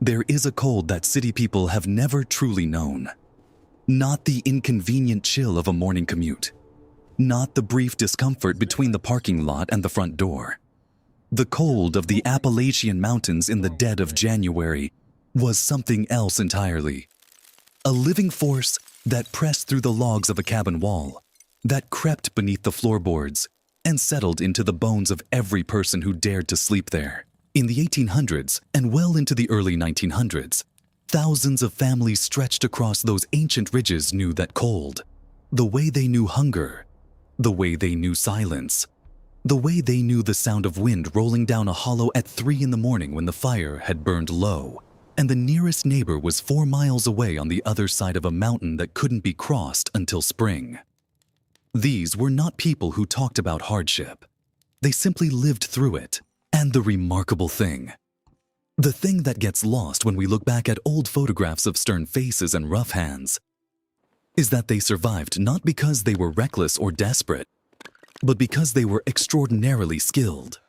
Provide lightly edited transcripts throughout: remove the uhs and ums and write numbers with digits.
There is a cold that city people have never truly known. Not the inconvenient chill of a morning commute. Not the brief discomfort between the parking lot and the front door. The cold of the Appalachian Mountains in the dead of January was something else entirely. A living force that pressed through the logs of a cabin wall, that crept beneath the floorboards and settled into the bones of every person who dared to sleep there. In the 1800s and well into the early 1900s, thousands of families stretched across those ancient ridges knew that cold, the way they knew hunger, the way they knew silence, the way they knew the sound of wind rolling down a hollow at 3 in the morning when the fire had burned low, and the nearest neighbor was 4 miles away on the other side of a mountain that couldn't be crossed until spring. These were not people who talked about hardship. They simply lived through it. And the remarkable thing, the thing that gets lost when we look back at old photographs of stern faces and rough hands, is that they survived not because they were reckless or desperate, but because they were extraordinarily skilled.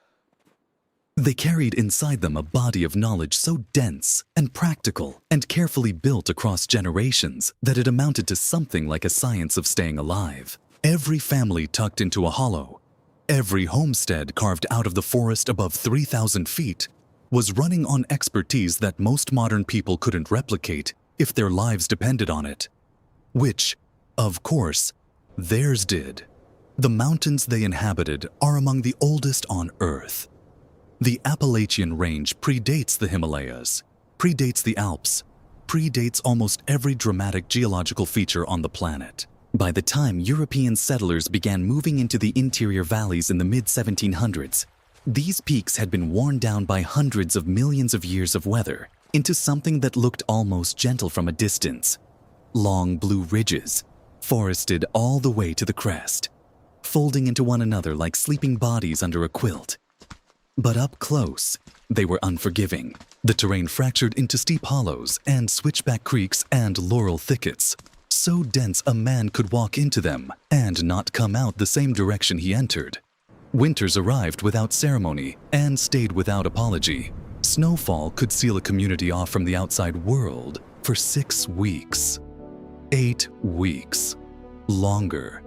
They carried inside them a body of knowledge so dense and practical and carefully built across generations that it amounted to something like a science of staying alive. Every family tucked into a hollow, every homestead carved out of the forest above 3,000 feet was running on expertise that most modern people couldn't replicate if their lives depended on it. Which, of course, theirs did. The mountains they inhabited are among the oldest on Earth. The Appalachian Range predates the Himalayas, predates the Alps, predates almost every dramatic geological feature on the planet. By the time European settlers began moving into the interior valleys in the mid-1700s, these peaks had been worn down by hundreds of millions of years of weather into something that looked almost gentle from a distance. Long blue ridges, forested all the way to the crest, folding into one another like sleeping bodies under a quilt. But up close, they were unforgiving. The terrain fractured into steep hollows and switchback creeks and laurel thickets, so dense a man could walk into them and not come out the same direction he entered. Winters arrived without ceremony and stayed without apology. Snowfall could seal a community off from the outside world for 6 weeks. 8 weeks. Longer.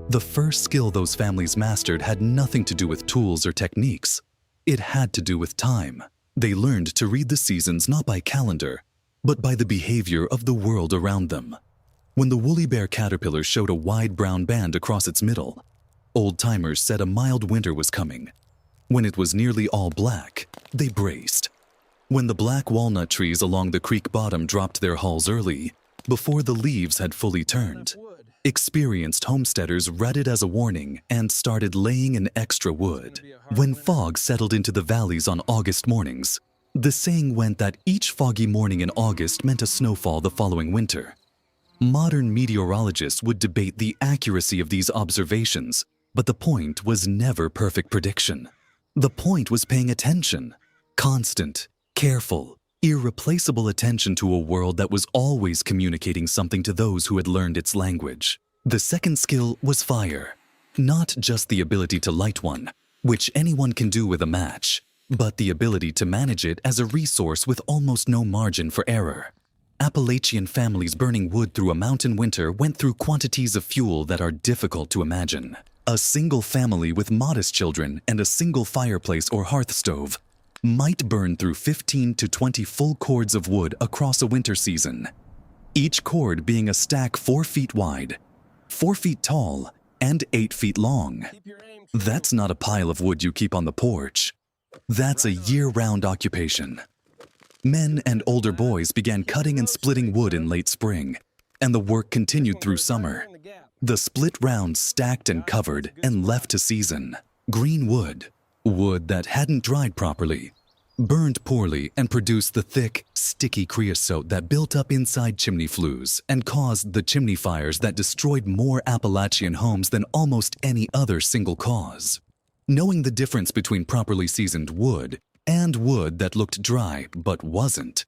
The first skill those families mastered had nothing to do with tools or techniques. It had to do with time. They learned to read the seasons not by calendar, but by the behavior of the world around them. When the woolly bear caterpillar showed a wide brown band across its middle, old-timers said a mild winter was coming. When it was nearly all black, they braced. When the black walnut trees along the creek bottom dropped their hulls early, before the leaves had fully turned, experienced homesteaders read it as a warning and started laying in extra wood. When fog settled into the valleys on August mornings, the saying went that each foggy morning in August meant a snowfall the following winter. Modern meteorologists would debate the accuracy of these observations, but the point was never perfect prediction. The point was paying attention, constant, careful, irreplaceable attention to a world that was always communicating something to those who had learned its language. The second skill was fire, not just the ability to light one, which anyone can do with a match, but the ability to manage it as a resource with almost no margin for error. Appalachian families burning wood through a mountain winter went through quantities of fuel that are difficult to imagine. A single family with modest children and a single fireplace or hearth stove might burn through 15 to 20 full cords of wood across a winter season, each cord being a stack 4 feet wide, 4 feet tall, and 8 feet long. That's not a pile of wood you keep on the porch. That's a year-round occupation. Men and older boys began cutting and splitting wood in late spring, and the work continued through summer. The split rounds stacked and covered and left to season. Green wood, wood that hadn't dried properly, burned poorly and produced the thick, sticky creosote that built up inside chimney flues and caused the chimney fires that destroyed more Appalachian homes than almost any other single cause. Knowing the difference between properly seasoned wood and wood that looked dry but wasn't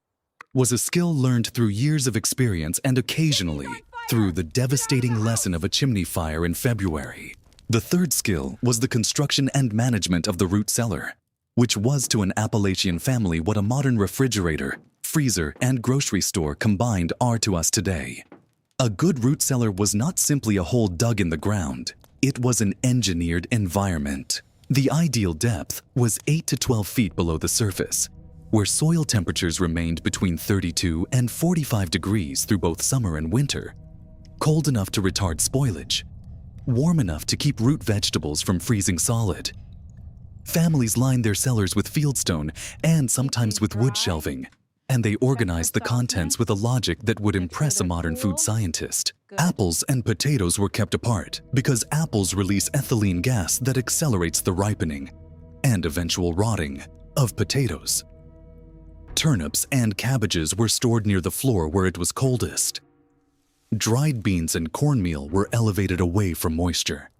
was a skill learned through years of experience and occasionally through the devastating lesson of a chimney fire in February. The third skill was the construction and management of the root cellar, which was to an Appalachian family what a modern refrigerator, freezer, and grocery store combined are to us today. A good root cellar was not simply a hole dug in the ground. It was an engineered environment. The ideal depth was 8 to 12 feet below the surface, where soil temperatures remained between 32 and 45 degrees through both summer and winter, cold enough to retard spoilage, warm enough to keep root vegetables from freezing solid. Families lined their cellars with fieldstone and sometimes with wood shelving, and they organized the contents with a logic that would impress a modern food scientist. Apples and potatoes were kept apart because apples release ethylene gas that accelerates the ripening and eventual rotting of potatoes. Turnips and cabbages were stored near the floor where it was coldest. Dried beans and cornmeal were elevated away from moisture.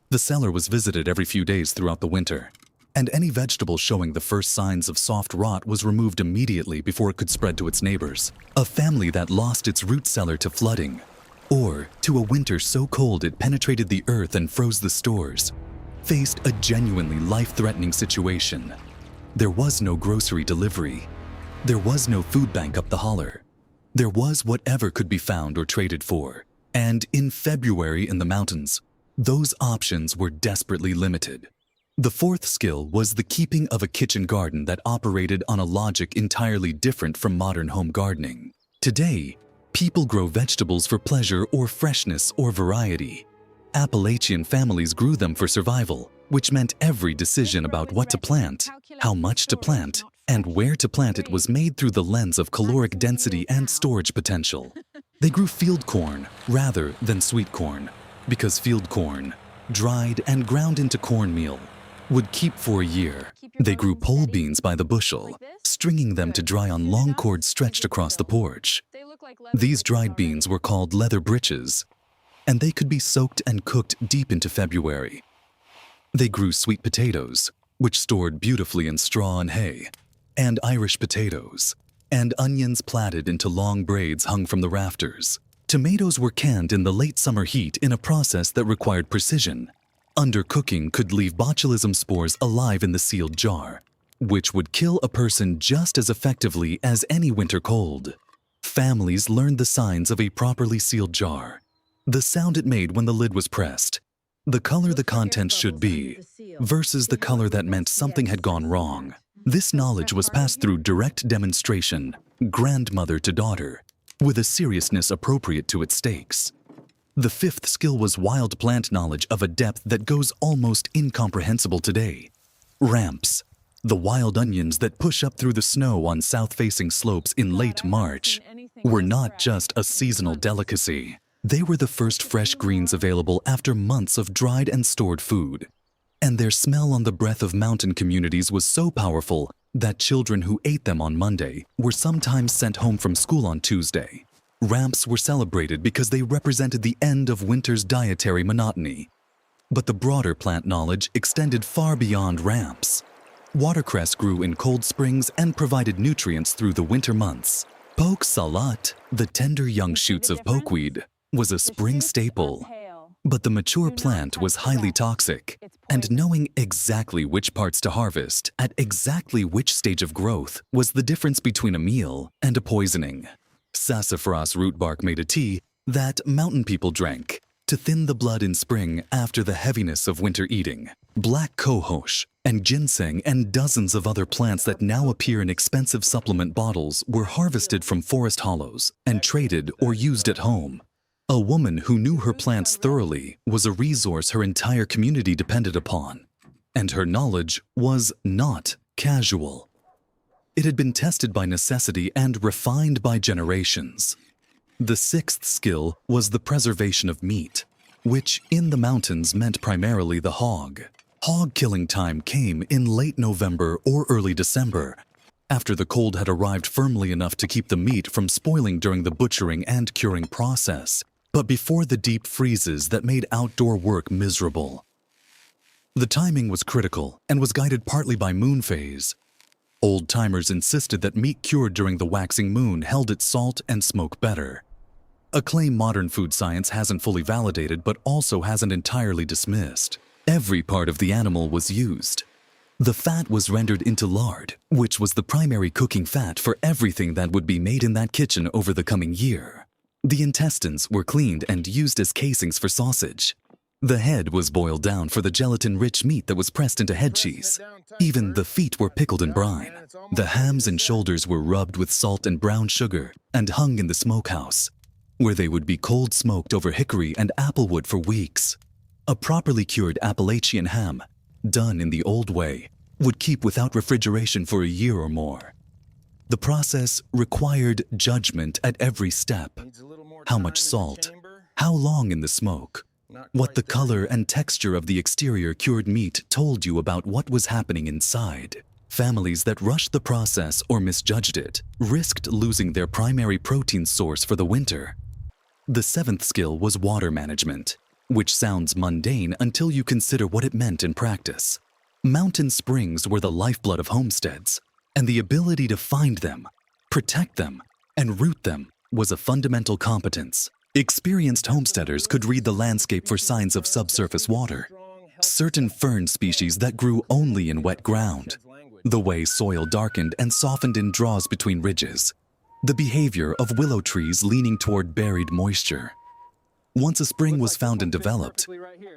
The cellar was visited every few days throughout the winter, and any vegetable showing the first signs of soft rot was removed immediately before it could spread to its neighbors. A family that lost its root cellar to flooding, or to a winter so cold it penetrated the earth and froze the stores, faced a genuinely life-threatening situation. There was no grocery delivery. There was no food bank up the holler. There was whatever could be found or traded for. And in February in the mountains, those options were desperately limited. The fourth skill was the keeping of a kitchen garden that operated on a logic entirely different from modern home gardening. Today, people grow vegetables for pleasure or freshness or variety. Appalachian families grew them for survival, which meant every decision about what to plant, how much to plant, and where to plant it was made through the lens of caloric density and storage potential. They grew field corn rather than sweet corn, because field corn, dried and ground into cornmeal, would keep for a year. They grew pole beans by the bushel, stringing them to dry on long cords stretched across the porch. These dried beans were called leather breeches, and they could be soaked and cooked deep into February. They grew sweet potatoes, which stored beautifully in straw and hay, and Irish potatoes, and onions plaited into long braids hung from the rafters. Tomatoes were canned in the late summer heat in a process that required precision. Undercooking could leave botulism spores alive in the sealed jar, which would kill a person just as effectively as any winter cold. Families learned the signs of a properly sealed jar, the sound it made when the lid was pressed, the color the contents should be, versus the color that meant something had gone wrong. This knowledge was passed through direct demonstration, grandmother to daughter, with a seriousness appropriate to its stakes. The fifth skill was wild plant knowledge of a depth that goes almost incomprehensible today. Ramps, the wild onions that push up through the snow on south-facing slopes in late March, were not just a seasonal delicacy. They were the first fresh greens available after months of dried and stored food. And their smell on the breath of mountain communities was so powerful that children who ate them on Monday were sometimes sent home from school on Tuesday. Ramps were celebrated because they represented the end of winter's dietary monotony. But the broader plant knowledge extended far beyond ramps. Watercress grew in cold springs and provided nutrients through the winter months. Poke salat, the tender young shoots of pokeweed, was a spring staple. But the mature plant was highly toxic, and knowing exactly which parts to harvest at exactly which stage of growth was the difference between a meal and a poisoning. Sassafras root bark made a tea that mountain people drank to thin the blood in spring after the heaviness of winter eating. Black cohosh and ginseng and dozens of other plants that now appear in expensive supplement bottles were harvested from forest hollows and traded or used at home. A woman who knew her plants thoroughly was a resource her entire community depended upon, and her knowledge was not casual. It had been tested by necessity and refined by generations. The sixth skill was the preservation of meat, which in the mountains meant primarily the hog. Hog killing time came in late November or early December, after the cold had arrived firmly enough to keep the meat from spoiling during the butchering and curing process, but before the deep freezes that made outdoor work miserable. The timing was critical and was guided partly by moon phase. Old-timers insisted that meat cured during the waxing moon held its salt and smoke better, a claim modern food science hasn't fully validated but also hasn't entirely dismissed. Every part of the animal was used. The fat was rendered into lard, which was the primary cooking fat for everything that would be made in that kitchen over the coming year. The intestines were cleaned and used as casings for sausage. The head was boiled down for the gelatin-rich meat that was pressed into head cheese. Even the feet were pickled in brine. The hams and shoulders were rubbed with salt and brown sugar and hung in the smokehouse, where they would be cold smoked over hickory and applewood for weeks. A properly cured Appalachian ham, done in the old way, would keep without refrigeration for a year or more. The process required judgment at every step. How much salt, how long in the smoke, what the color and texture of the exterior cured meat told you about what was happening inside. Families that rushed the process or misjudged it risked losing their primary protein source for the winter. The seventh skill was water management, which sounds mundane until you consider what it meant in practice. Mountain springs were the lifeblood of homesteads, and the ability to find them, protect them, and root them was a fundamental competence. Experienced homesteaders could read the landscape for signs of subsurface water, certain fern species that grew only in wet ground, the way soil darkened and softened in draws between ridges, the behavior of willow trees leaning toward buried moisture. Once a spring was found and developed,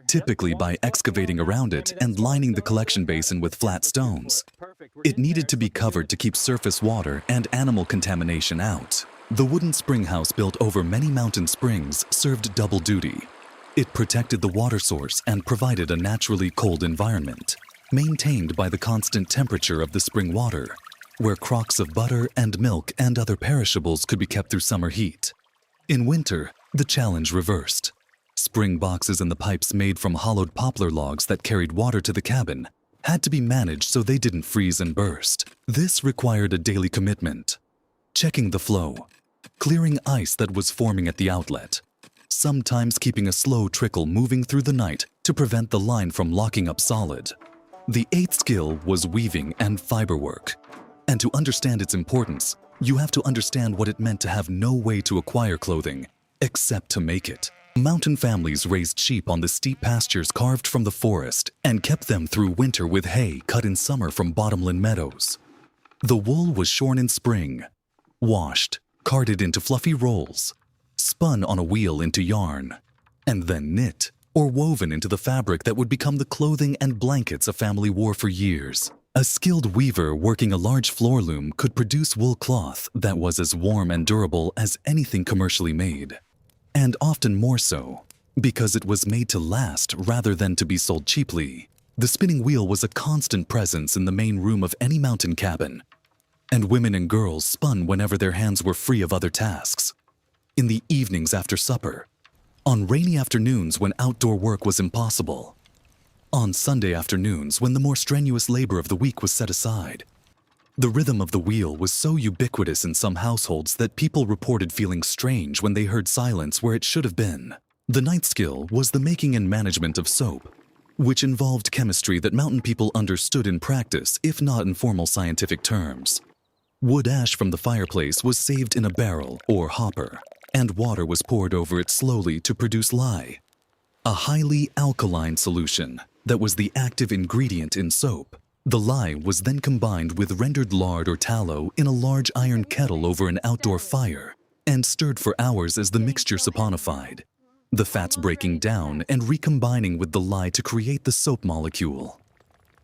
typically by excavating around it and lining the collection basin with flat stones, it needed to be covered to keep surface water and animal contamination out. The wooden spring house built over many mountain springs served double duty. It protected the water source and provided a naturally cold environment, maintained by the constant temperature of the spring water, where crocks of butter and milk and other perishables could be kept through summer heat. In winter, the challenge reversed. Spring boxes and the pipes made from hollowed poplar logs that carried water to the cabin had to be managed so they didn't freeze and burst. This required a daily commitment. Checking the flow, clearing ice that was forming at the outlet, sometimes keeping a slow trickle moving through the night to prevent the line from locking up solid. The eighth skill was weaving and fiber work. And to understand its importance, you have to understand what it meant to have no way to acquire clothing except to make it. Mountain families raised sheep on the steep pastures carved from the forest and kept them through winter with hay cut in summer from bottomland meadows. The wool was shorn in spring, washed, carded into fluffy rolls, spun on a wheel into yarn, and then knit or woven into the fabric that would become the clothing and blankets a family wore for years. A skilled weaver working a large floor loom could produce wool cloth that was as warm and durable as anything commercially made. And often more so, because it was made to last rather than to be sold cheaply. The spinning wheel was a constant presence in the main room of any mountain cabin, and women and girls spun whenever their hands were free of other tasks. In the evenings after supper, on rainy afternoons when outdoor work was impossible, on Sunday afternoons when the more strenuous labor of the week was set aside. The rhythm of the wheel was so ubiquitous in some households that people reported feeling strange when they heard silence where it should have been. The ninth skill was the making and management of soap, which involved chemistry that mountain people understood in practice, if not in formal scientific terms. Wood ash from the fireplace was saved in a barrel or hopper, and water was poured over it slowly to produce lye, a highly alkaline solution that was the active ingredient in soap. The lye was then combined with rendered lard or tallow in a large iron kettle over an outdoor fire and stirred for hours as the mixture saponified, the fats breaking down and recombining with the lye to create the soap molecule.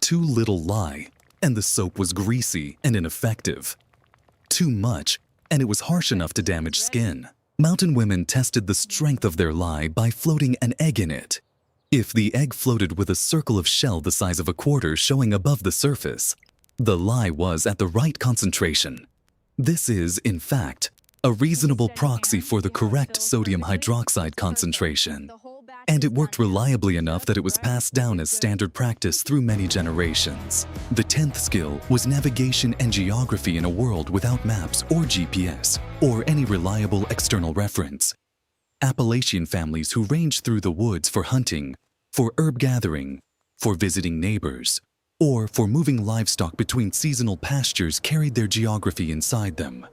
Too little lye, and the soap was greasy and ineffective. Too much, and it was harsh enough to damage skin. Mountain women tested the strength of their lye by floating an egg in it. If the egg floated with a circle of shell the size of a quarter showing above the surface, the lye was at the right concentration. This is, in fact, a reasonable proxy for the correct sodium hydroxide concentration, and it worked reliably enough that it was passed down as standard practice through many generations. The 10th skill was navigation and geography in a world without maps or GPS or any reliable external reference. Appalachian families who ranged through the woods for hunting, for herb gathering, for visiting neighbors, or for moving livestock between seasonal pastures carried their geography inside them.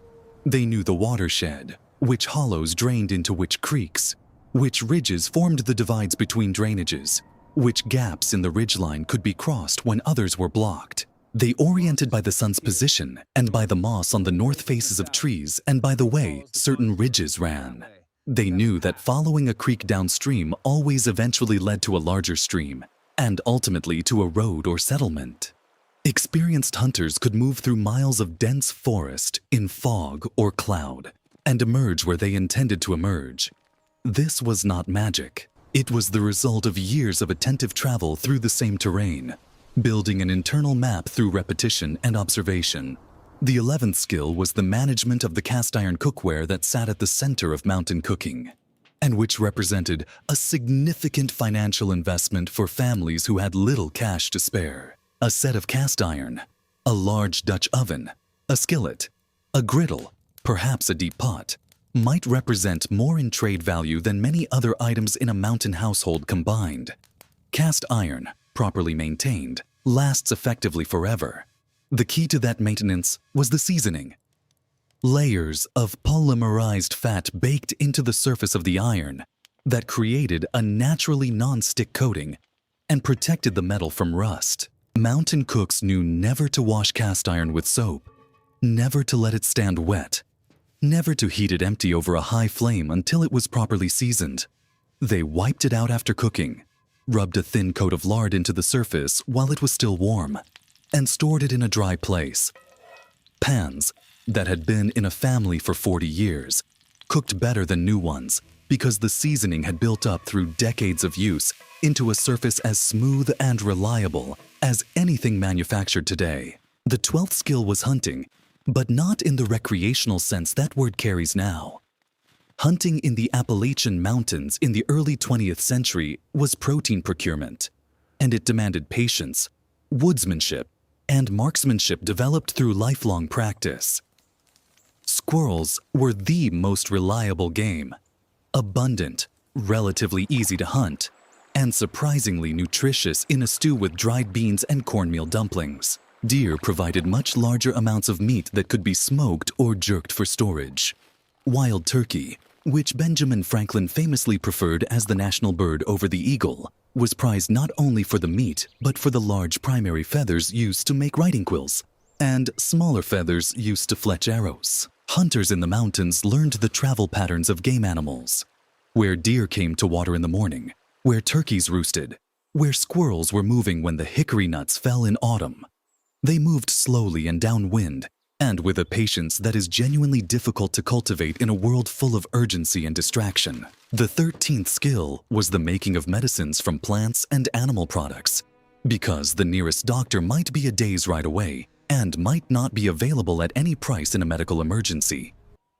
They knew the watershed, which hollows drained into which creeks, which ridges formed the divides between drainages, which gaps in the ridgeline could be crossed when others were blocked. They oriented by the sun's position and by the moss on the north faces of trees and by the way certain ridges ran. They knew that following a creek downstream always eventually led to a larger stream and ultimately to a road or settlement. Experienced hunters could move through miles of dense forest in fog or cloud and emerge where they intended to emerge. This was not magic. It was the result of years of attentive travel through the same terrain, building an internal map through repetition and observation. The 11th skill was the management of the cast iron cookware that sat at the center of mountain cooking, and which represented a significant financial investment for families who had little cash to spare. A set of cast iron, a large Dutch oven, a skillet, a griddle, perhaps a deep pot, might represent more in trade value than many other items in a mountain household combined. Cast iron, properly maintained, lasts effectively forever. The key to that maintenance was the seasoning. Layers of polymerized fat baked into the surface of the iron that created a naturally non-stick coating and protected the metal from rust. Mountain cooks knew never to wash cast iron with soap, never to let it stand wet, never to heat it empty over a high flame until it was properly seasoned. They wiped it out after cooking, rubbed a thin coat of lard into the surface while it was still warm, and stored it in a dry place. Pans that had been in a family for 40 years cooked better than new ones because the seasoning had built up through decades of use into a surface as smooth and reliable as anything manufactured today. The 12th skill was hunting, but not in the recreational sense that word carries now. Hunting in the Appalachian Mountains in the early 20th century was protein procurement, and it demanded patience, woodsmanship, and marksmanship developed through lifelong practice. Squirrels were the most reliable game, abundant, relatively easy to hunt, and surprisingly nutritious in a stew with dried beans and cornmeal dumplings. Deer provided much larger amounts of meat that could be smoked or jerked for storage. Wild turkey, which Benjamin Franklin famously preferred as the national bird over the eagle, was prized not only for the meat but for the large primary feathers used to make writing quills and smaller feathers used to fletch arrows. Hunters in the mountains learned the travel patterns of game animals, where deer came to water in the morning, where turkeys roosted, where squirrels were moving when the hickory nuts fell in autumn. They moved slowly and downwind, and with a patience that is genuinely difficult to cultivate in a world full of urgency and distraction. The 13th skill was the making of medicines from plants and animal products, because the nearest doctor might be a day's ride away and might not be available at any price in a medical emergency.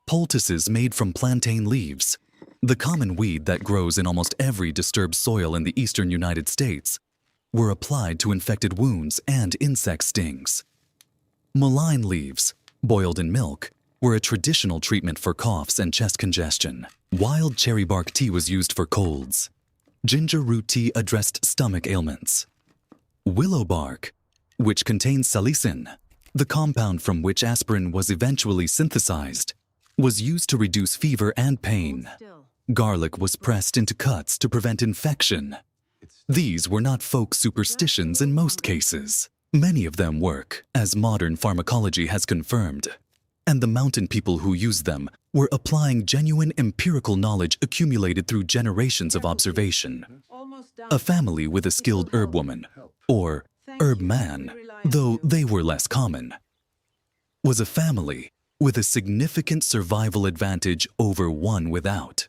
Poultices made from plantain leaves, the common weed that grows in almost every disturbed soil in the eastern United States, were applied to infected wounds and insect stings. Mullein leaves, boiled in milk, were a traditional treatment for coughs and chest congestion. Wild cherry bark tea was used for colds. Ginger root tea addressed stomach ailments. Willow bark, which contains salicin, the compound from which aspirin was eventually synthesized, was used to reduce fever and pain. Garlic was pressed into cuts to prevent infection. These were not folk superstitions in most cases. Many of them work, as modern pharmacology has confirmed, and the mountain people who used them were applying genuine empirical knowledge accumulated through generations of observation. A family with a skilled herb woman, or herb man, though they were less common, was a family with a significant survival advantage over one without.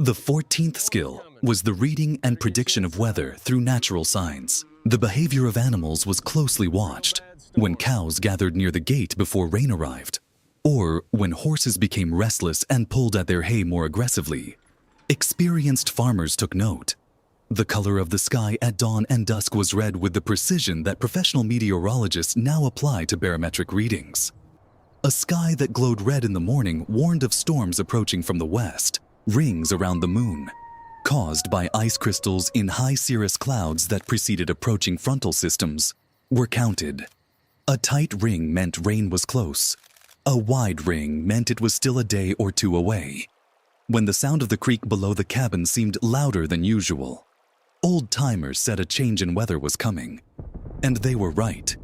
The 14th skill was the reading and prediction of weather through natural signs. The behavior of animals was closely watched when cows gathered near the gate before rain arrived, or when horses became restless and pulled at their hay more aggressively. Experienced farmers took note. The color of the sky at dawn and dusk was read with the precision that professional meteorologists now apply to barometric readings. A sky that glowed red in the morning warned of storms approaching from the west. Rings around the moon, caused by ice crystals in high cirrus clouds that preceded approaching frontal systems, were counted. A tight ring meant rain was close. A wide ring meant it was still a day or two away, when the sound of the creek below the cabin seemed louder than usual. Old-timers said a change in weather was coming. And they were right.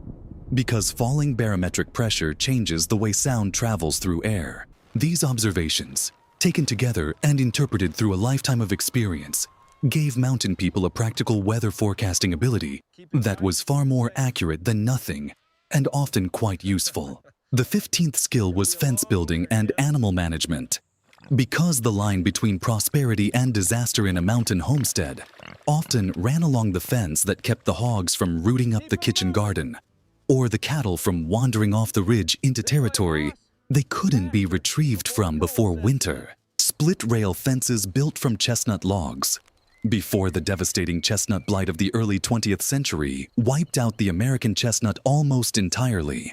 Because falling barometric pressure changes the way sound travels through air. These observations, taken together and interpreted through a lifetime of experience, gave mountain people a practical weather forecasting ability that was far more accurate than nothing and often quite useful. The 15th skill was fence building and animal management. Because the line between prosperity and disaster in a mountain homestead often ran along the fence that kept the hogs from rooting up the kitchen garden, or the cattle from wandering off the ridge into territory they couldn't be retrieved from before winter. Split-rail fences built from chestnut logs, before the devastating chestnut blight of the early 20th century wiped out the American chestnut almost entirely,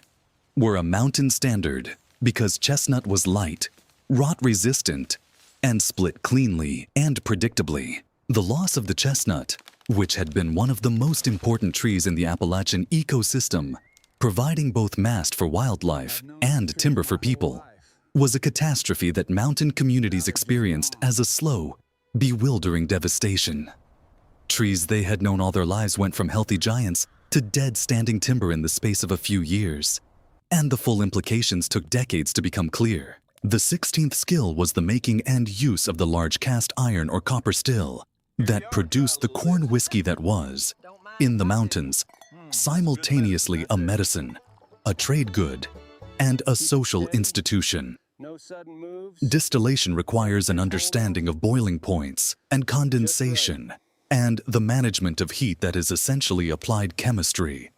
were a mountain standard because chestnut was light, rot-resistant, and split cleanly and predictably. The loss of the chestnut, which had been one of the most important trees in the Appalachian ecosystem, providing both mast for wildlife and timber for people, was a catastrophe that mountain communities experienced as a slow, bewildering devastation. Trees they had known all their lives went from healthy giants to dead standing timber in the space of a few years, and the full implications took decades to become clear. The 16th skill was the making and use of the large cast iron or copper still that produced the corn whiskey that was, in the mountains, simultaneously a medicine, a trade good, and a social institution. Distillation requires an understanding of boiling points and condensation and the management of heat that is essentially applied chemistry.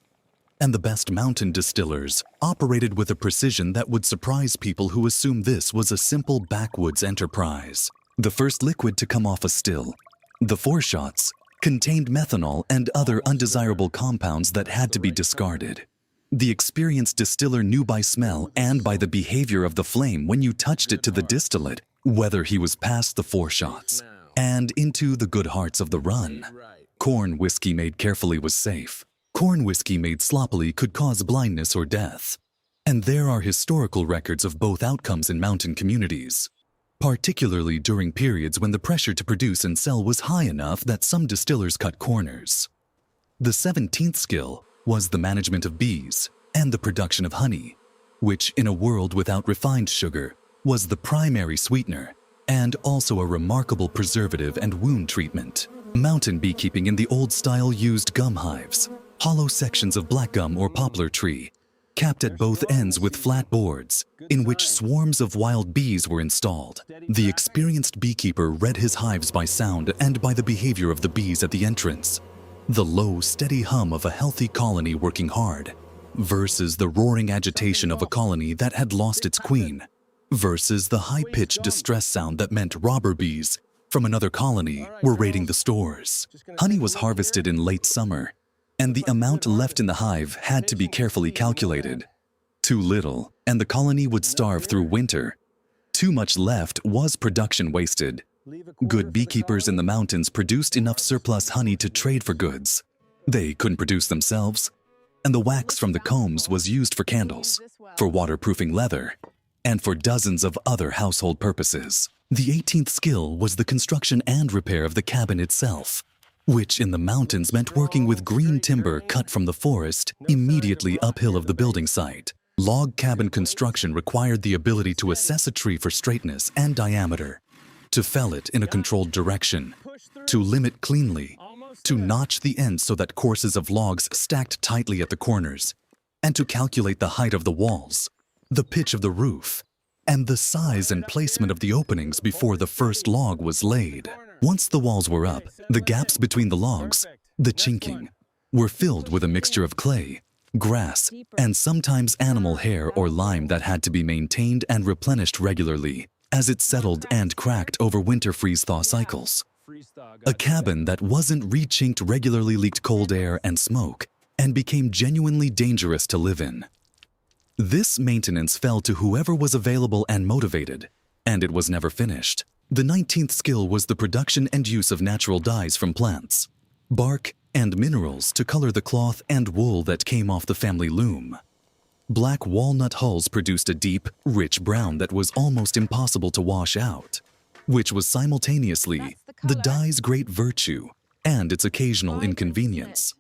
And the best mountain distillers operated with a precision that would surprise people who assumed this was a simple backwoods enterprise. The first liquid to come off a still, the foreshots, contained methanol and other undesirable compounds that had to be discarded. The experienced distiller knew by smell and by the behavior of the flame when you touched it to the distillate whether he was past the foreshots and into the good hearts of the run. Corn whiskey made carefully was safe. Corn whiskey made sloppily could cause blindness or death. And there are historical records of both outcomes in mountain communities, particularly during periods when the pressure to produce and sell was high enough that some distillers cut corners. The 17th skill was the management of bees and the production of honey, which in a world without refined sugar was the primary sweetener and also a remarkable preservative and wound treatment. Mountain beekeeping in the old style used gum hives, hollow sections of black gum or poplar tree, capped at both ends with flat boards, in which swarms of wild bees were installed. The experienced beekeeper read his hives by sound and by the behavior of the bees at the entrance. The low, steady hum of a healthy colony working hard, versus the roaring agitation of a colony that had lost its queen, versus the high-pitched distress sound that meant robber bees from another colony were raiding the stores. Honey was harvested in late summer, and the amount left in the hive had to be carefully calculated. Too little, and the colony would starve through winter. Too much left was production wasted. Good beekeepers in the mountains produced enough surplus honey to trade for goods. They couldn't produce themselves, and the wax from the combs was used for candles, for waterproofing leather, and for dozens of other household purposes. The 18th skill was the construction and repair of the cabin itself, which in the mountains meant working with green timber cut from the forest immediately uphill of the building site. Log cabin construction required the ability to assess a tree for straightness and diameter, to fell it in a controlled direction, to limb it cleanly, to notch the ends so that courses of logs stacked tightly at the corners, and to calculate the height of the walls, the pitch of the roof, and the size and placement of the openings before the first log was laid. Once the walls were up, the gaps between the logs, the chinking, were filled with a mixture of clay, grass, and sometimes animal hair or lime that had to be maintained and replenished regularly as it settled and cracked over winter freeze-thaw cycles. A cabin that wasn't re-chinked regularly leaked cold air and smoke and became genuinely dangerous to live in. This maintenance fell to whoever was available and motivated, and it was never finished. The 19th skill was the production and use of natural dyes from plants, bark, and minerals to color the cloth and wool that came off the family loom. Black walnut hulls produced a deep, rich brown that was almost impossible to wash out, which was simultaneously the dye's great virtue and its occasional inconvenience.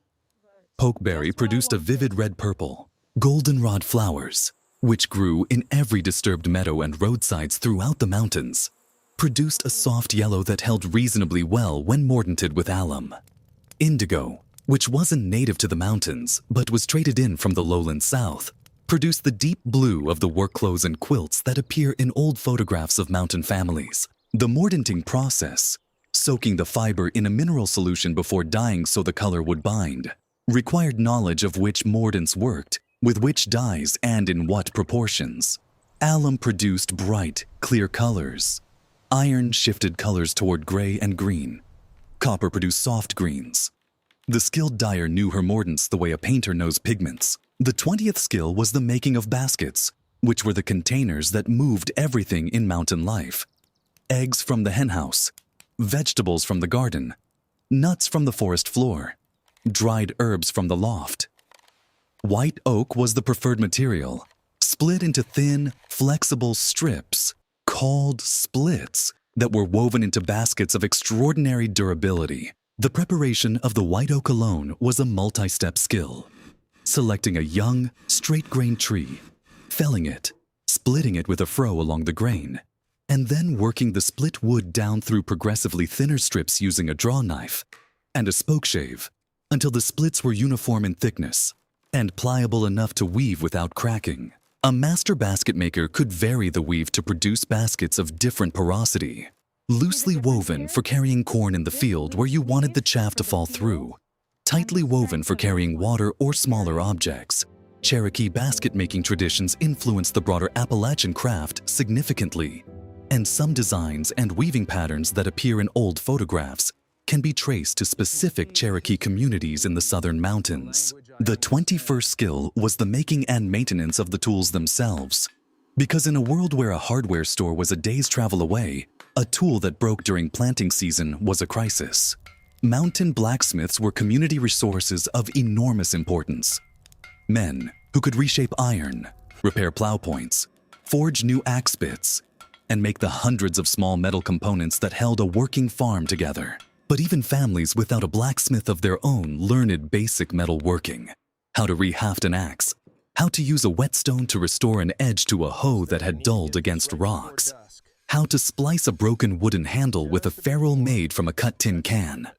Pokeberry produced a vivid red-purple, goldenrod flowers, which grew in every disturbed meadow and roadsides throughout the mountains, produced a soft yellow that held reasonably well when mordanted with alum. Indigo, which wasn't native to the mountains but was traded in from the lowland south, produced the deep blue of the work clothes and quilts that appear in old photographs of mountain families. The mordanting process, soaking the fiber in a mineral solution before dyeing so the color would bind, required knowledge of which mordants worked, with which dyes and in what proportions. Alum produced bright, clear colors. Iron shifted colors toward gray and green. Copper produced soft greens. The skilled dyer knew her mordants the way a painter knows pigments. The 20th skill was the making of baskets, which were the containers that moved everything in mountain life. Eggs from the henhouse, vegetables from the garden, nuts from the forest floor, dried herbs from the loft. White oak was the preferred material, split into thin, flexible strips called splits that were woven into baskets of extraordinary durability. The preparation of the white oak alone was a multi-step skill. Selecting a young, straight-grained tree, felling it, splitting it with a froe along the grain, and then working the split wood down through progressively thinner strips using a draw knife and a spoke shave until the splits were uniform in thickness and pliable enough to weave without cracking. A master basket maker could vary the weave to produce baskets of different porosity, loosely woven for carrying corn in the field where you wanted the chaff to fall through, tightly woven for carrying water or smaller objects. Cherokee basket-making traditions influenced the broader Appalachian craft significantly, and some designs and weaving patterns that appear in old photographs can be traced to specific Cherokee communities in the southern mountains. The 21st skill was the making and maintenance of the tools themselves. Because in a world where a hardware store was a day's travel away, a tool that broke during planting season was a crisis. Mountain blacksmiths were community resources of enormous importance. Men who could reshape iron, repair plow points, forge new axe bits, and make the hundreds of small metal components that held a working farm together. But even families without a blacksmith of their own learned basic metal working. How to rehaft an axe, how to use a whetstone to restore an edge to a hoe that had dulled against rocks, how to splice a broken wooden handle with a ferrule made from a cut tin can.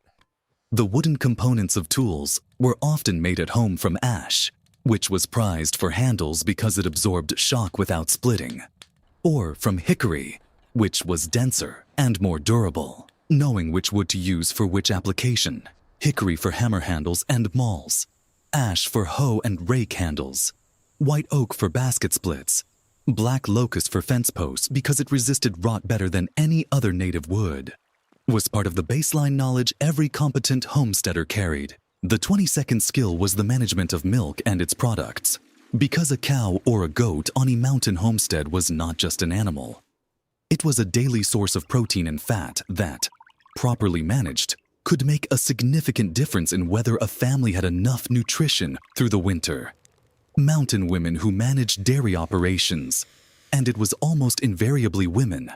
The wooden components of tools were often made at home from ash, which was prized for handles because it absorbed shock without splitting, or from hickory, which was denser and more durable. Knowing which wood to use for which application, hickory for hammer handles and mauls, ash for hoe and rake handles, white oak for basket splits, black locust for fence posts because it resisted rot better than any other native wood, was part of the baseline knowledge every competent homesteader carried. The 22nd skill was the management of milk and its products, because a cow or a goat on a mountain homestead was not just an animal. It was a daily source of protein and fat that, properly managed, could make a significant difference in whether a family had enough nutrition through the winter. Mountain women who managed dairy operations, and it was almost invariably women,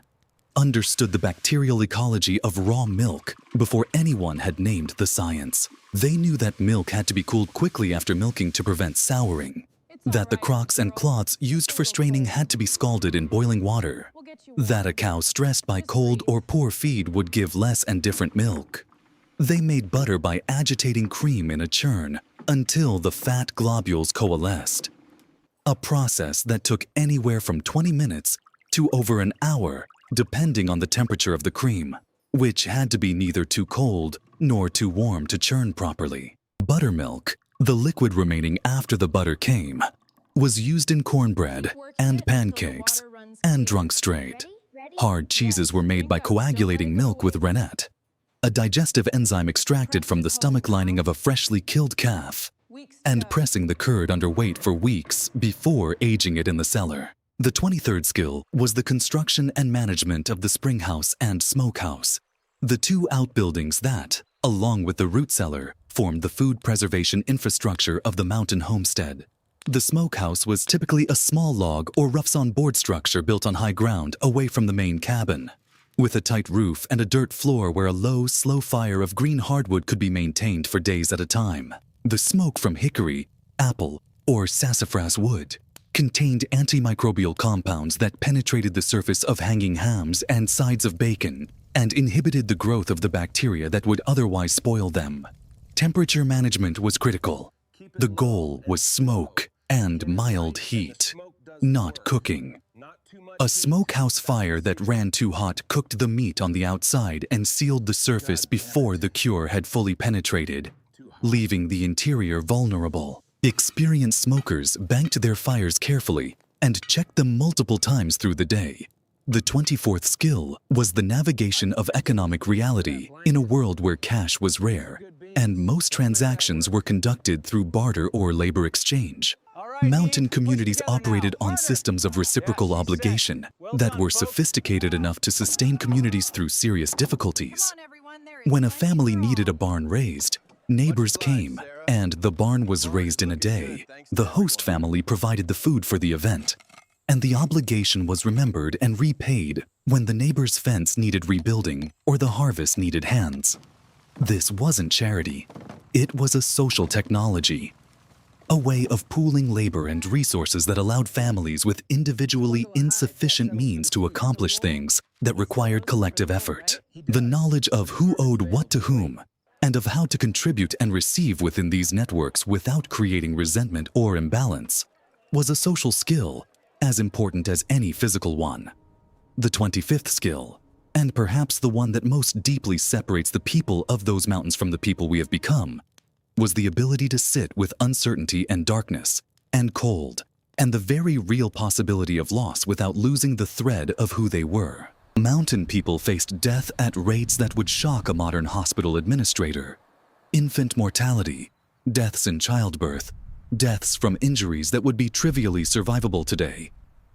understood the bacterial ecology of raw milk before anyone had named the science. They knew that milk had to be cooled quickly after milking to prevent souring, that the crocks and cloths used for straining had to be scalded in boiling water, that a cow stressed by cold or poor feed would give less and different milk. They made butter by agitating cream in a churn until the fat globules coalesced, a process that took anywhere from 20 minutes to over an hour depending on the temperature of the cream, which had to be neither too cold nor too warm to churn properly. Buttermilk, the liquid remaining after the butter came, was used in cornbread and pancakes and drunk straight. Hard cheeses were made by coagulating milk with rennet, a digestive enzyme extracted from the stomach lining of a freshly killed calf, and pressing the curd under weight for weeks before aging it in the cellar. The 23rd skill was the construction and management of the springhouse and smokehouse, the two outbuildings that, along with the root cellar, formed the food preservation infrastructure of the mountain homestead. The smokehouse was typically a small log or roughs-on-board structure built on high ground away from the main cabin. with a tight roof and a dirt floor where a low, slow fire of green hardwood could be maintained for days at a time. The smoke from hickory, apple, or sassafras wood contained antimicrobial compounds that penetrated the surface of hanging hams and sides of bacon and inhibited the growth of the bacteria that would otherwise spoil them. Temperature management was critical. The goal was smoke and mild heat, not cooking. A smokehouse fire that ran too hot cooked the meat on the outside and sealed the surface before the cure had fully penetrated, leaving the interior vulnerable. Experienced smokers banked their fires carefully and checked them multiple times through the day. The 24th skill was the navigation of economic reality in a world where cash was rare, and most transactions were conducted through barter or labor exchange. Mountain communities operated on systems of reciprocal obligation that were sophisticated enough to sustain communities through serious difficulties. When a family needed a barn raised, neighbors came, and the barn was raised in a day. The host family provided the food for the event, and the obligation was remembered and repaid when the neighbor's fence needed rebuilding or the harvest needed hands. This wasn't charity. It was a social technology, a way of pooling labor and resources that allowed families with individually insufficient means to accomplish things that required collective effort. The knowledge of who owed what to whom, and of how to contribute and receive within these networks without creating resentment or imbalance, was a social skill as important as any physical one. The 25th skill, and perhaps the one that most deeply separates the people of those mountains from the people we have become, was the ability to sit with uncertainty and darkness and cold and the very real possibility of loss without losing the thread of who they were. Mountain people faced death at rates that would shock a modern hospital administrator. Infant mortality, deaths in childbirth, deaths from injuries that would be trivially survivable today,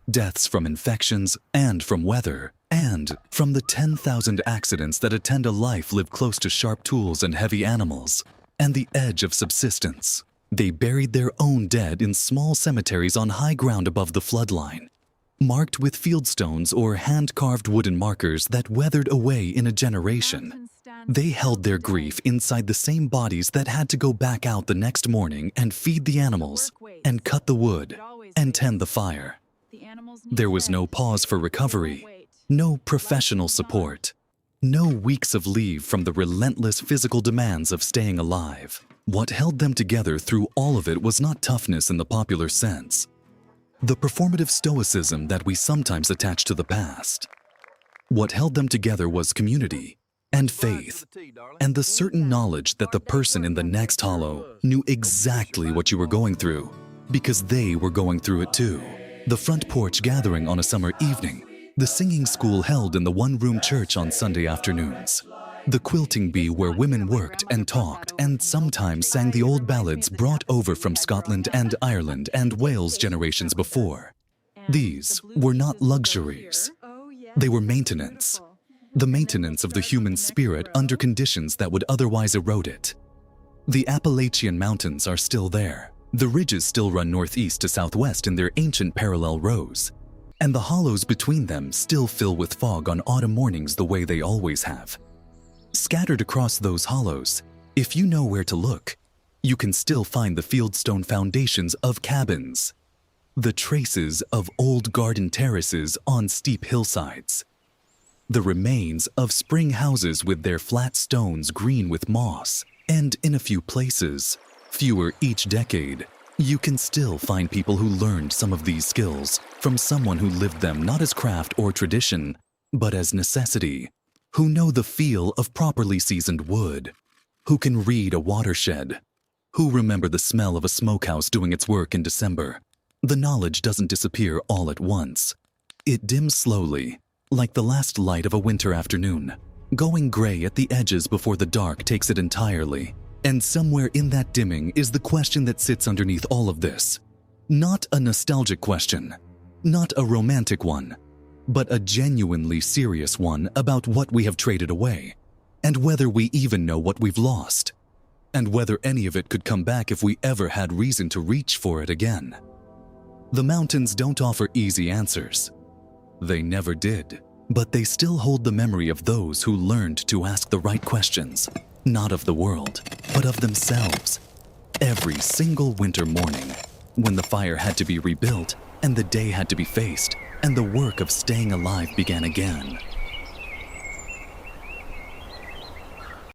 deaths from infections and from weather, and from the 10,000 accidents that attend a life lived close to sharp tools and heavy animals, and the edge of subsistence. They buried their own dead in small cemeteries on high ground above the floodline, marked with fieldstones or hand-carved wooden markers that weathered away in a generation. They held their grief inside the same bodies that had to go back out the next morning and feed the animals, and cut the wood, and tend the fire. There was no pause for recovery, no professional support, no weeks of leave from the relentless physical demands of staying alive. What held them together through all of it was not toughness in the popular sense, the performative stoicism that we sometimes attach to the past. What held them together was community and faith, and the certain knowledge that the person in the next hollow knew exactly what you were going through, because they were going through it too. The front porch gathering on a summer evening, the singing school held in the one-room church on Sunday afternoons, the quilting bee where women worked and talked and sometimes sang the old ballads brought over from Scotland and Ireland and Wales generations before. These were not luxuries. They were maintenance. The maintenance of the human spirit under conditions that would otherwise erode it. The Appalachian Mountains are still there. The ridges still run northeast to southwest in their ancient parallel rows, and the hollows between them still fill with fog on autumn mornings the way they always have. Scattered across those hollows, if you know where to look, you can still find the fieldstone foundations of cabins, the traces of old garden terraces on steep hillsides, the remains of spring houses with their flat stones green with moss, and in a few places, fewer each decade, you can still find people who learned some of these skills from someone who lived them not as craft or tradition, but as necessity, who know the feel of properly seasoned wood, who can read a watershed, who remember the smell of a smokehouse doing its work in December. The knowledge doesn't disappear all at once. It dims slowly, like the last light of a winter afternoon, going gray at the edges before the dark takes it entirely. And somewhere in that dimming is the question that sits underneath all of this. Not a nostalgic question, not a romantic one, but a genuinely serious one about what we have traded away, and whether we even know what we've lost, and whether any of it could come back if we ever had reason to reach for it again. The mountains don't offer easy answers. They never did. But they still hold the memory of those who learned to ask the right questions, not of the world, but of themselves. Every single winter morning, when the fire had to be rebuilt and the day had to be faced, and the work of staying alive began again.